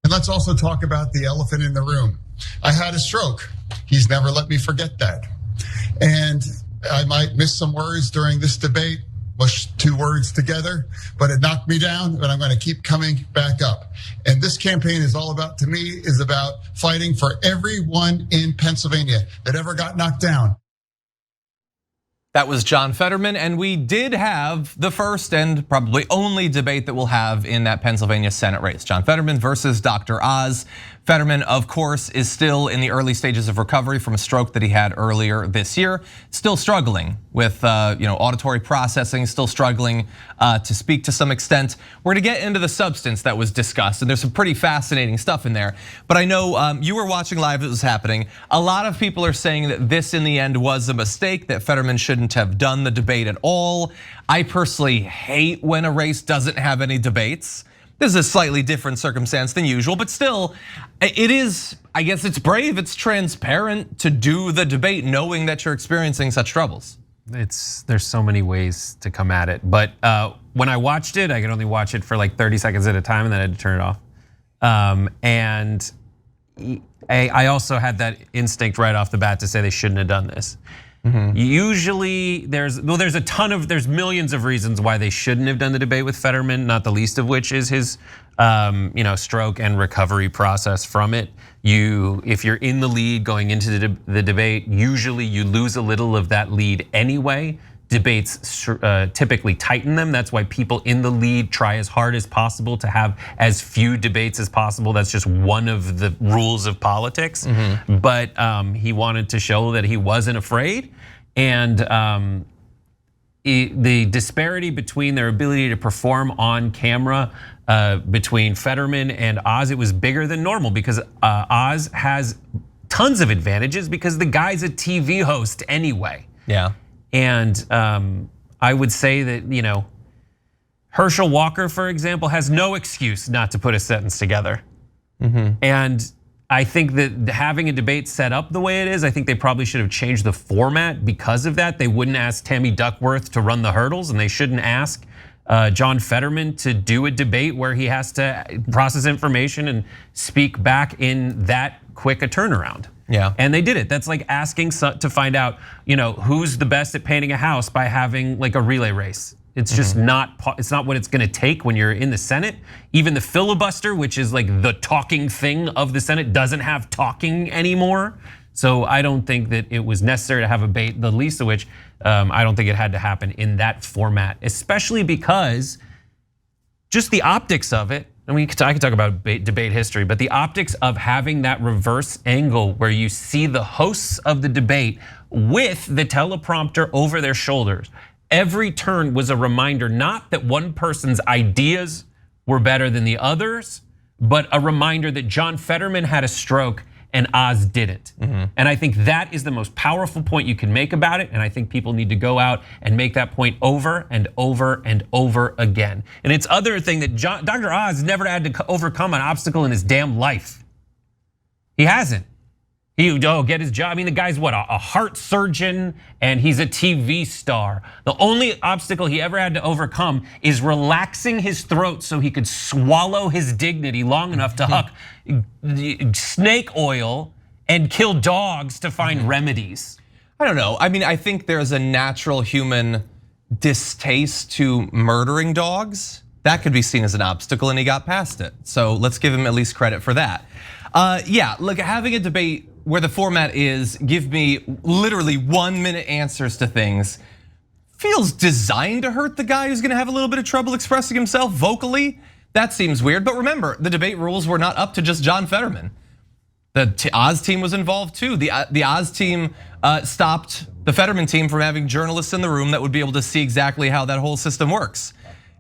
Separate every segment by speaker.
Speaker 1: And let's also talk about the elephant in the room. I had a stroke. He's never let me forget that. And I might miss some words during this debate, mush two words together, but it knocked me down, but I'm going to keep coming back up. And this campaign is all about, to me, is about fighting for everyone in Pennsylvania that ever got knocked down.
Speaker 2: That was John Fetterman, and we did have the first and probably only debate that we'll have in that Pennsylvania Senate race. John Fetterman versus Dr. Oz. Fetterman, of course, is still in the early stages of recovery from a stroke that he had earlier this year. Still struggling with auditory processing, still struggling to speak to some extent. We're gonna get into the substance that was discussed, and there's some pretty fascinating stuff in there. But I know you were watching live as it was happening. A lot of people are saying that this in the end was a mistake, that Fetterman shouldn't have done the debate at all. I personally hate when a race doesn't have any debates. This is a slightly different circumstance than usual, but still, it is, I guess it's brave, it's transparent to do the debate knowing that you're experiencing such troubles.
Speaker 3: There's so many ways to come at it, but when I watched it, I could only watch it for like 30 seconds at a time and then I had to turn it off. And I also had that instinct right off the bat to say they shouldn't have done this. Usually there's millions of reasons why they shouldn't have done the debate with Fetterman, not the least of which is his stroke and recovery process from it. If you're in the lead going into the debate, usually you lose a little of that lead anyway. Debates typically tighten them. That's why people in the lead try as hard as possible to have as few debates as possible. That's just one of the rules of politics. But he wanted to show that he wasn't afraid. And the disparity between their ability to perform on camera between Fetterman and Oz, it was bigger than normal because Oz has tons of advantages because the guy's a TV host anyway.
Speaker 2: Yeah.
Speaker 3: And I would say that, Herschel Walker, for example, has no excuse not to put a sentence together. And I think that having a debate set up the way it is, I think they probably should have changed the format because of that. They wouldn't ask Tammy Duckworth to run the hurdles, and they shouldn't ask John Fetterman to do a debate where he has to process information and speak back in that quick a turnaround.
Speaker 2: Yeah.
Speaker 3: And they did it. That's like asking to find out, who's the best at painting a house by having like a relay race. It's just not what it's gonna take when you're in the Senate. Even the filibuster, which is like the talking thing of the Senate, doesn't have talking anymore. So I don't think that it was necessary to have a debate, the least of which I don't think it had to happen in that format, especially because just the optics of it. I mean, I could talk about debate history, but the optics of having that reverse angle where you see the hosts of the debate with the teleprompter over their shoulders. Every turn was a reminder, not that one person's ideas were better than the others, but a reminder that John Fetterman had a stroke and Oz didn't. And I think that is the most powerful point you can make about it. And I think people need to go out and make that point over and over and over again. And it's other thing that Dr. Oz never had to overcome an obstacle in his damn life. He hasn't. He get his job. I mean, the guy's what, a heart surgeon and he's a TV star. The only obstacle he ever had to overcome is relaxing his throat so he could swallow his dignity long enough to huck snake oil and kill dogs to find remedies.
Speaker 2: I don't know. I mean, I think there's a natural human distaste to murdering dogs. That could be seen as an obstacle and he got past it. So let's give him at least credit for that. Yeah, look, having a debate where the format is give me literally 1 minute answers to things feels designed to hurt the guy who's gonna have a little bit of trouble expressing himself vocally. That seems weird, but remember, the debate rules were not up to just John Fetterman. The Oz team was involved too. The Oz team stopped the Fetterman team from having journalists in the room that would be able to see exactly how that whole system works.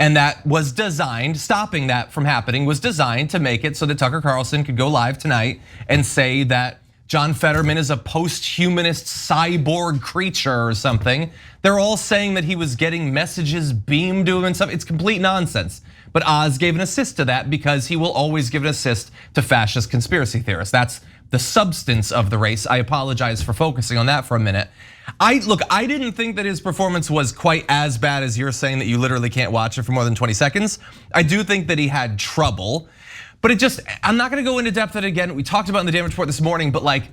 Speaker 2: And that was designed, stopping that from happening was designed to make it so that Tucker Carlson could go live tonight and say that John Fetterman is a post-humanist cyborg creature or something. They're all saying that he was getting messages beamed to him and stuff. It's complete nonsense. But Oz gave an assist to that because he will always give an assist to fascist conspiracy theorists. That's the substance of the race. I apologize for focusing on that for a minute. I didn't think that his performance was quite as bad as you're saying that you literally can't watch it for more than 20 seconds. I do think that he had trouble. But I'm not gonna go into depth of it again. We talked about in the damage report this morning, but like,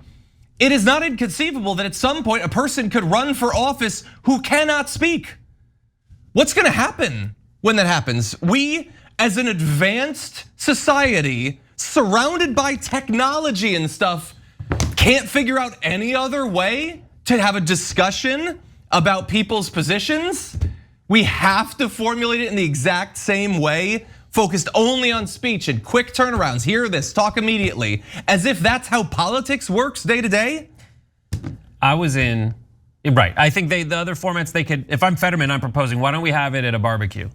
Speaker 2: it is not inconceivable that at some point a person could run for office who cannot speak. What's gonna happen when that happens? We, as an advanced society, surrounded by technology and stuff, can't figure out any other way to have a discussion about people's positions. We have to formulate it in the exact same way, focused only on speech and quick turnarounds. Hear this, talk immediately, as if that's how politics works day to day.
Speaker 3: Right, I think the other formats they could, if I'm Fetterman, I'm proposing, why don't we have it at a barbecue?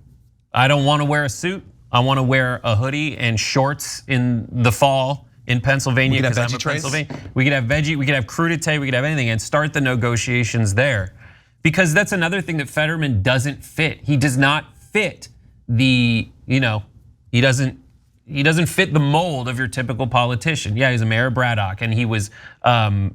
Speaker 3: I don't wanna wear a suit, I wanna wear a hoodie and shorts in the fall in Pennsylvania, because I'm in Pennsylvania. We could have veggie, we could have crudité, we could have anything, and start the negotiations there. Because that's another thing that Fetterman doesn't fit. He does not fit he doesn't fit the mold of your typical politician. Yeah, he's a mayor of Braddock and he was,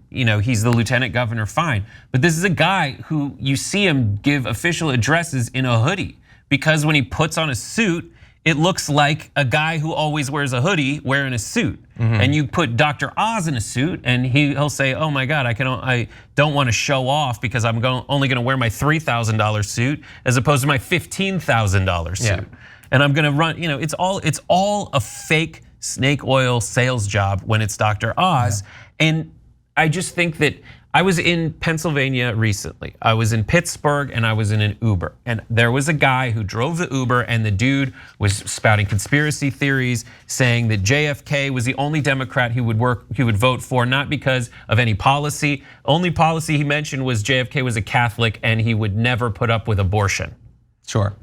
Speaker 3: he's the lieutenant governor, fine. But this is a guy who you see him give official addresses in a hoodie, because when he puts on a suit, it looks like a guy who always wears a hoodie wearing a suit. And you put Dr. Oz in a suit and he'll say, oh my God, I don't want to show off because I'm only gonna wear my $3,000 suit as opposed to my $15,000 suit. Yeah. And I'm gonna run, it's all a fake snake oil sales job when it's Dr. Oz. Yeah. And I just think that I was in Pennsylvania recently. I was in Pittsburgh and I was in an Uber. And there was a guy who drove the Uber and the dude was spouting conspiracy theories, saying that JFK was the only Democrat he would vote for, not because of any policy. Only policy he mentioned was JFK was a Catholic and he would never put up with abortion.
Speaker 2: Sure.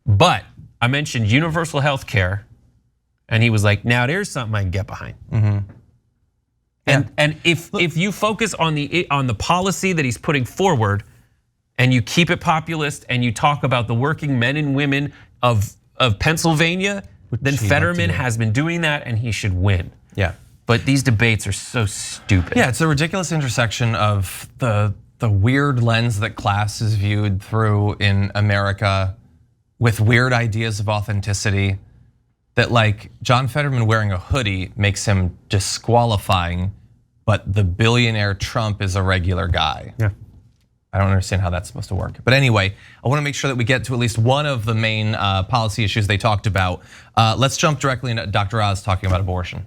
Speaker 3: But I mentioned universal health care and he was like, now there's something I can get behind. And if you focus on the policy that he's putting forward, and you keep it populist, and you talk about the working men and women of Pennsylvania, then Fetterman has been doing that, and he should win.
Speaker 2: Yeah.
Speaker 3: But these debates are so stupid.
Speaker 2: Yeah, it's a ridiculous intersection of the weird lens that class is viewed through in America, with weird ideas of authenticity. That like John Fetterman wearing a hoodie makes him disqualifying, but the billionaire Trump is a regular guy.
Speaker 3: Yeah.
Speaker 2: I don't understand how that's supposed to work. But anyway, I wanna make sure that we get to at least one of the main policy issues they talked about. Let's jump directly into Dr. Oz talking about abortion.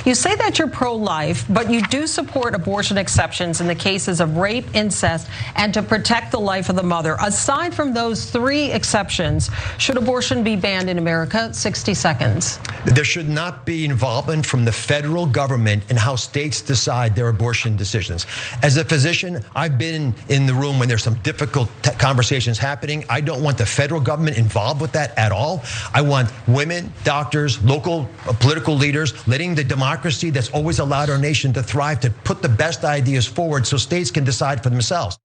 Speaker 4: You say that you're pro-life, but you do support abortion exceptions in the cases of rape, incest, and to protect the life of the mother. Aside from those 3 exceptions, should abortion be banned in America? 60 seconds.
Speaker 5: There should not be involvement from the federal government in how states decide their abortion decisions. As a physician, I've been in the room when there's some difficult conversations happening. I don't want the federal government involved with that at all. I want women, doctors, local political leaders, letting the democracy that's always allowed our nation to thrive, to put the best ideas forward so states can decide for themselves.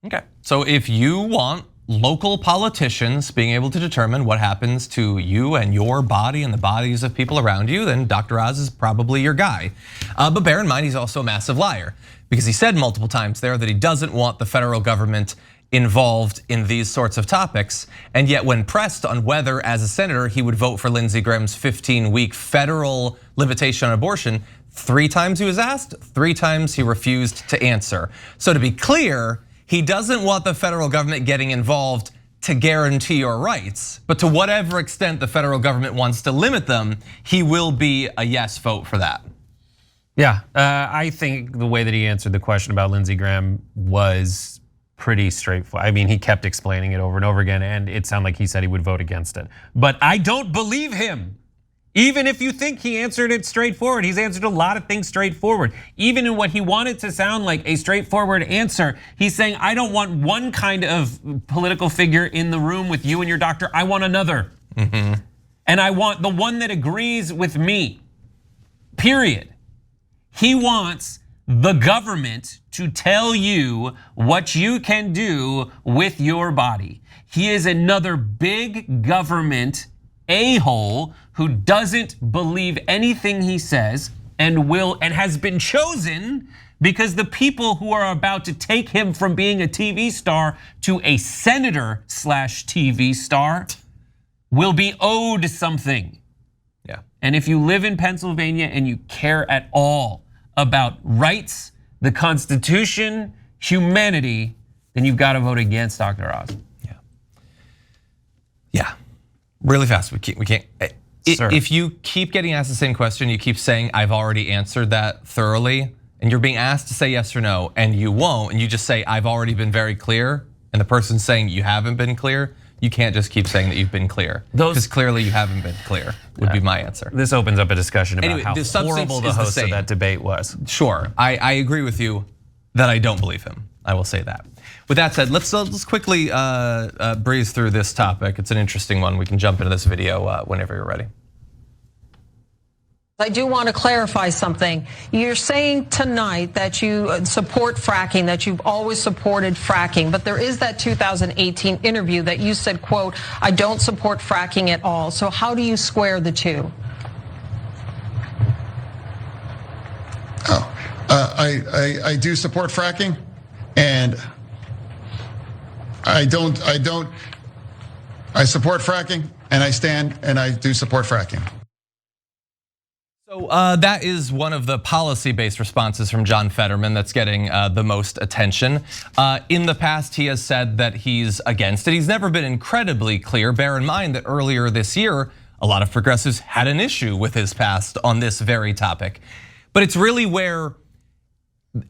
Speaker 2: Okay, so if you want local politicians being able to determine what happens to you and your body and the bodies of people around you, then Dr. Oz is probably your guy. But bear in mind, he's also a massive liar, because he said multiple times there that he doesn't want the federal government involved in these sorts of topics. And yet when pressed on whether as a senator he would vote for Lindsey Graham's 15-week federal limitation on abortion, 3 times he was asked, 3 times he refused to answer. So to be clear, he doesn't want the federal government getting involved to guarantee your rights, but to whatever extent the federal government wants to limit them, he will be a yes vote for that.
Speaker 3: Yeah, I think the way that he answered the question about Lindsey Graham was pretty straightforward. I mean, he kept explaining it over and over again, and it sounded like he said he would vote against it. But I don't believe him. Even if you think he answered it straightforward, he's answered a lot of things straightforward. Even in what he wanted to sound like a straightforward answer, he's saying, I don't want one kind of political figure in the room with you and your doctor, I want another. And I want the one that agrees with me, period. He wants the government to tell you what you can do with your body. He is another big government a-hole who doesn't believe anything he says and has been chosen because the people who are about to take him from being a TV star to a senator/TV star will be owed something.
Speaker 2: Yeah.
Speaker 3: And if you live in Pennsylvania and you care at all about rights, the Constitution, humanity, then you've got to vote against Dr. Oz.
Speaker 2: Yeah. Really fast. We can't. If you keep getting asked the same question, you keep saying, I've already answered that thoroughly, and you're being asked to say yes or no, and you won't, and you just say, I've already been very clear, and the person's saying you haven't been clear, you can't just keep saying that you've been clear. Because clearly you haven't been clear, would be my answer.
Speaker 3: This opens up a discussion about
Speaker 2: anyway,
Speaker 3: how horrible the host of that debate was.
Speaker 2: Sure, I agree with you that I don't believe him. I will say that. With that said, let's quickly breeze through this topic. It's an interesting one. We can jump into this video whenever you're ready.
Speaker 4: I do want to clarify something. You're saying tonight that you support fracking, that you've always supported fracking, but there is that 2018 interview that you said, quote, I don't support fracking at all. So how do you square the two?
Speaker 1: I do support fracking, and I support fracking, and I stand and I do support fracking.
Speaker 2: So that is one of the policy-based responses from John Fetterman that's getting the most attention. In the past, he has said that he's against it. He's never been incredibly clear. Bear in mind that earlier this year, a lot of progressives had an issue with his past on this very topic. But it's really where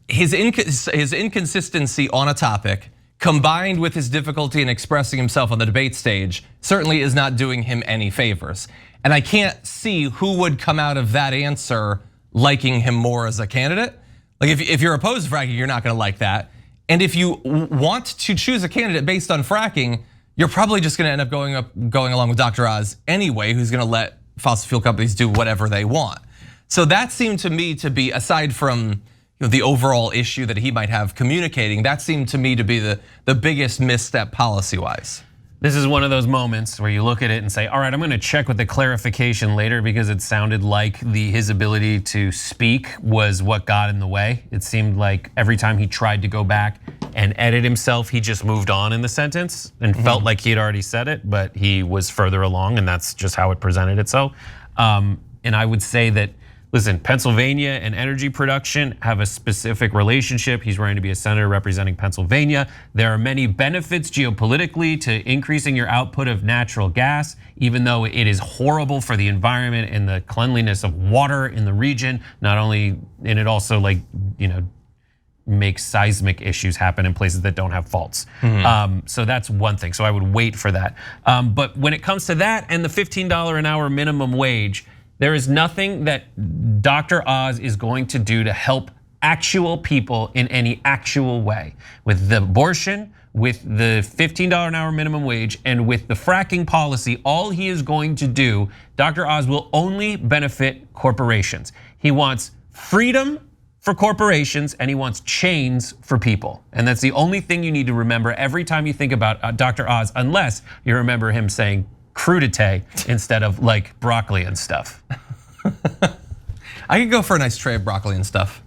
Speaker 2: his inconsistency on a topic, combined with his difficulty in expressing himself on the debate stage, certainly is not doing him any favors. And I can't see who would come out of that answer liking him more as a candidate. Like if you're opposed to fracking, you're not gonna like that. And if you want to choose a candidate based on fracking, you're probably just gonna end up going along with Dr. Oz anyway, who's gonna let fossil fuel companies do whatever they want. So that seemed to me to be, aside from the overall issue that he might have communicating, that seemed to me to be the biggest misstep policy-wise.
Speaker 3: This is one of those moments where you look at it and say, all right, I'm gonna check with the clarification later because it sounded like his ability to speak was what got in the way. It seemed like every time he tried to go back and edit himself, he just moved on in the sentence and felt like he had already said it, but he was further along and that's just how it presented itself. And I would say that, listen, Pennsylvania and energy production have a specific relationship. He's running to be a senator representing Pennsylvania. There are many benefits geopolitically to increasing your output of natural gas, even though it is horrible for the environment and the cleanliness of water in the region. Not only, and it also makes seismic issues happen in places that don't have faults. So that's one thing, so I would wait for that. But when it comes to that and the $15 an hour minimum wage, there is nothing that Dr. Oz is going to do to help actual people in any actual way. With the abortion, with the $15 an hour minimum wage, and with the fracking policy, all he is going to do, Dr. Oz will only benefit corporations. He wants freedom for corporations and he wants chains for people. And that's the only thing you need to remember every time you think about Dr. Oz, unless you remember him saying crudité instead of like broccoli and stuff.
Speaker 2: I could go for a nice tray of broccoli and stuff.